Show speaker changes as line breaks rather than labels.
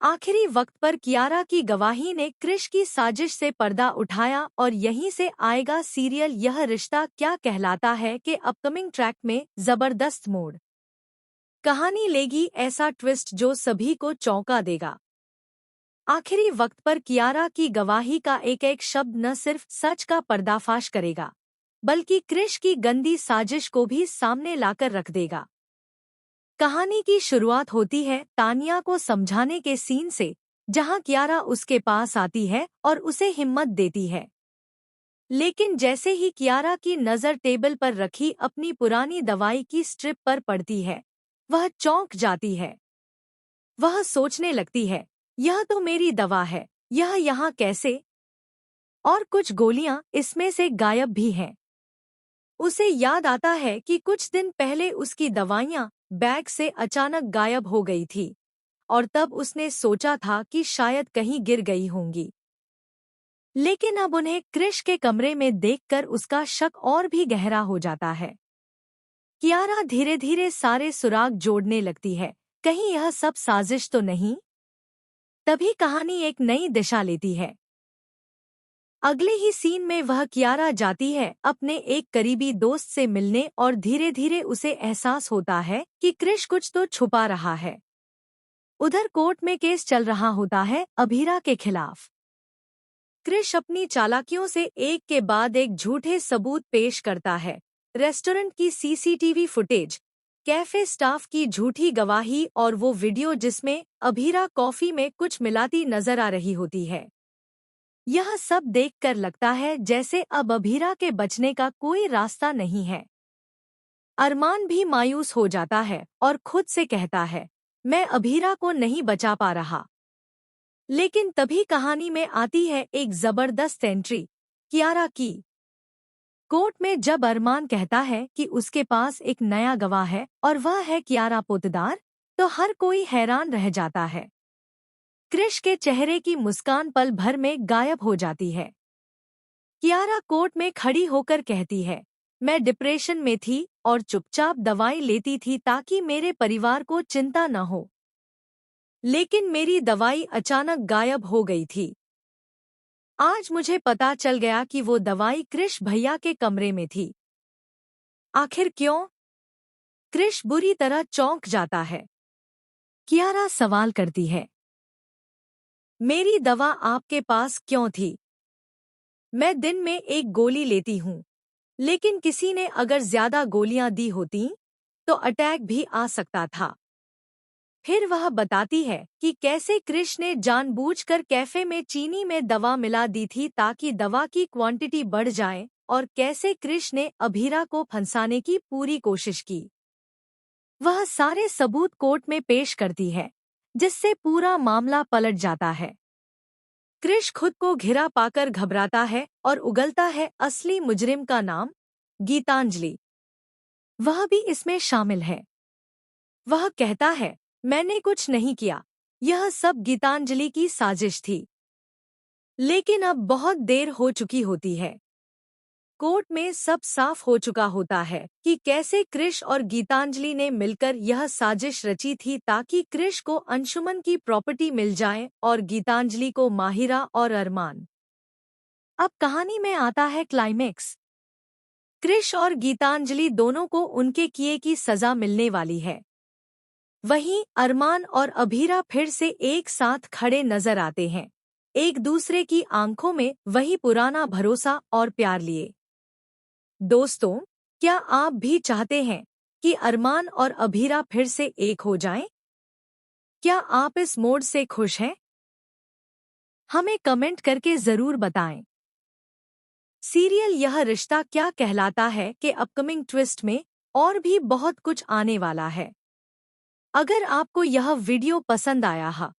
आखिरी वक्त पर कियारा की गवाही ने क्रिश की साजिश से पर्दा उठाया और यहीं से आएगा सीरियल यह रिश्ता क्या कहलाता है के अपकमिंग ट्रैक में जबरदस्त मोड़। कहानी लेगी ऐसा ट्विस्ट जो सभी को चौंका देगा। आखिरी वक्त पर कियारा की गवाही का एक एक शब्द न सिर्फ सच का पर्दाफाश करेगा बल्कि क्रिश की गंदी साजिश को भी सामने लाकर रख देगा। कहानी की शुरुआत होती है तानिया को समझाने के सीन से, जहां कियारा उसके पास आती है और उसे हिम्मत देती है। लेकिन जैसे ही कियारा की नज़र टेबल पर रखी अपनी पुरानी दवाई की स्ट्रिप पर पड़ती है, वह चौंक जाती है। वह सोचने लगती है, यह तो मेरी दवा है, यह यहाँ कैसे? और कुछ गोलियां इसमें से गायब भी हैं। उसे याद आता है कि कुछ दिन पहले उसकी दवाइयां बैग से अचानक गायब हो गई थी और तब उसने सोचा था कि शायद कहीं गिर गई होंगी। लेकिन अब उन्हें क्रिश के कमरे में देखकर उसका शक और भी गहरा हो जाता है। कियारा धीरे धीरे सारे सुराग जोड़ने लगती है, कहीं यह सब साजिश तो नहीं? तभी कहानी एक नई दिशा लेती है। अगले ही सीन में वह कियारा जाती है अपने एक करीबी दोस्त से मिलने और धीरे धीरे उसे एहसास होता है कि क्रिश कुछ तो छुपा रहा है। उधर कोर्ट में केस चल रहा होता है अभीरा के खिलाफ। क्रिश अपनी चालाकियों से एक के बाद एक झूठे सबूत पेश करता है। रेस्टोरेंट की सीसीटीवी फुटेज, कैफे स्टाफ की झूठी गवाही और वो वीडियो जिसमें अभीरा कॉफी में कुछ मिलाती नजर आ रही होती है। यह सब देखकर लगता है जैसे अब अभीरा के बचने का कोई रास्ता नहीं है। अरमान भी मायूस हो जाता है और खुद से कहता है, मैं अभीरा को नहीं बचा पा रहा। लेकिन तभी कहानी में आती है एक जबरदस्त एंट्री, कियारा की। कोर्ट में जब अरमान कहता है कि उसके पास एक नया गवाह है और वह है कियारा पोतदार, तो हर कोई हैरान रह जाता है। क्रिश के चेहरे की मुस्कान पल भर में गायब हो जाती है। कियारा कोर्ट में खड़ी होकर कहती है, मैं डिप्रेशन में थी और चुपचाप दवाई लेती थी ताकि मेरे परिवार को चिंता न हो। लेकिन मेरी दवाई अचानक गायब हो गई थी। आज मुझे पता चल गया कि वो दवाई क्रिश भैया के कमरे में थी। आखिर क्यों? क्रिश बुरी तरह चौंक जाता है। कियारा सवाल करती है, मेरी दवा आपके पास क्यों थी? मैं दिन में एक गोली लेती हूँ, लेकिन किसी ने अगर ज्यादा गोलियां दी होती तो अटैक भी आ सकता था। फिर वह बताती है कि कैसे क्रिश ने जानबूझकर कैफे में चीनी में दवा मिला दी थी ताकि दवा की क्वांटिटी बढ़ जाए और कैसे क्रिश ने अभीरा को फंसाने की पूरी कोशिश की। वह सारे सबूत कोर्ट में पेश करती है, जिससे पूरा मामला पलट जाता है। क्रिश खुद को घिरा पाकर घबराता है और उगलता है असली मुजरिम का नाम, गीतांजलि। वह भी इसमें शामिल है। वह कहता है, मैंने कुछ नहीं किया, यह सब गीतांजलि की साजिश थी। लेकिन अब बहुत देर हो चुकी होती है। कोर्ट में सब साफ हो चुका होता है कि कैसे क्रिश और गीतांजलि ने मिलकर यह साजिश रची थी ताकि क्रिश को अंशुमन की प्रॉपर्टी मिल जाए और गीतांजलि को माहिरा और अरमान। अब कहानी में आता है क्लाइमेक्स। क्रिश और गीतांजलि दोनों को उनके किए की सजा मिलने वाली है। वहीं अरमान और अभीरा फिर से एक साथ खड़े नजर आते हैं, एक दूसरे की आंखों में वही पुराना भरोसा और प्यार लिए। दोस्तों, क्या आप भी चाहते हैं कि अरमान और अभीरा फिर से एक हो जाएं? क्या आप इस मोड़ से खुश हैं? हमें कमेंट करके जरूर बताएं। सीरियल यह रिश्ता क्या कहलाता है के अपकमिंग ट्विस्ट में और भी बहुत कुछ आने वाला है। अगर आपको यह वीडियो पसंद आया है